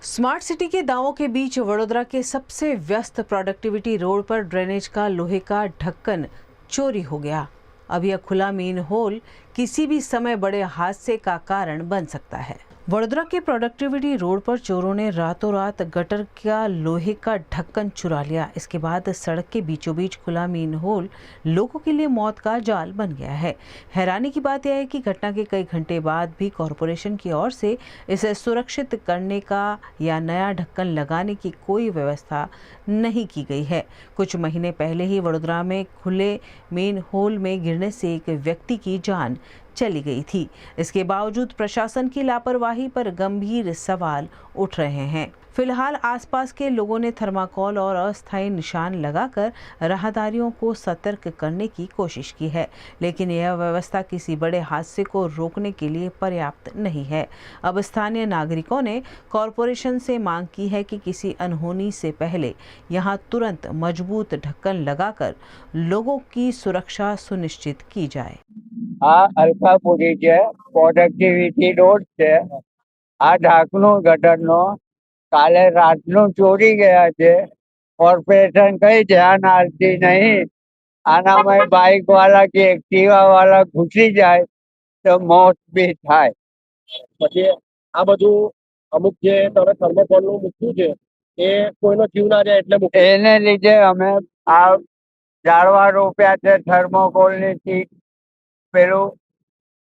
Smart city के दावों के बीच वडोदरा के सबसे व्यस्त प्रोडक्टिविटी रोड पर ड्रेनेज का लोहे का ढक्कन चोरी हो गया। अब यह खुला मेन होल किसी भी समय बड़े हादसे का कारण बन सकता है। वडोदरा के प्रोडक्टिविटी रोड पर चोरों ने रातों रात गटर का लोहे का ढक्कन चुरा लिया। इसके बाद सड़क के बीचों बीच खुला मेन होल लोगों के लिए मौत का जाल बन गया है। हैरानी की बात यह है कि घटना के कई घंटे बाद भी कॉरपोरेशन की ओर से इसे सुरक्षित करने का या नया ढक्कन लगाने की कोई व्यवस्था नहीं की गई है। कुछ महीने पहले ही वडोदरा में खुले मेन होल में गिरने से एक व्यक्ति की जान चली गई थी। इसके बावजूद प्रशासन की लापरवाही पर गंभीर सवाल उठ रहे हैं। फिलहाल आसपास के लोगों ने थर्माकोल और अस्थायी निशान लगाकर राहदारियों को सतर्क करने की कोशिश की है, लेकिन यह व्यवस्था किसी बड़े हादसे को रोकने के लिए पर्याप्त नहीं है। अब स्थानीय नागरिकों ने कॉरपोरेशन से मांग की है कि किसी अनहोनी से पहले यहां तुरंत मजबूत ढक्कन लगाकर लोगों की सुरक्षा सुनिश्चित की जाए। આ અલ્ફાપુરી છે, પ્રોડક્ટિવિટી રોડ છે। આ ઢાંકણું ગટરનો કાલે રાતનું ચોરી ગયા છે। કોર્પોરેશન કઈ ધ્યાન આપતી નહીં। આનામાં બાઇક વાળા કે એક્ટિવા વાળા ઘૂસી જાય તો મોત બી થાય। પછી આ બધું અમુક જે તમે થર્મોકોલનું મૂક્યું છે એ કોઈનો જીવ ના જાય એટલે મૂક્યું એને લીધે અમે આ ઝાડવા રોપ્યા છે, થર્મોકોલની સીટ પેલું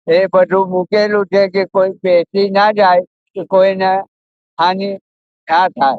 એ બધું મૂકેલું છે કે કોઈ બેસી ના જાય કે કોઈને હાનિ ના થાય।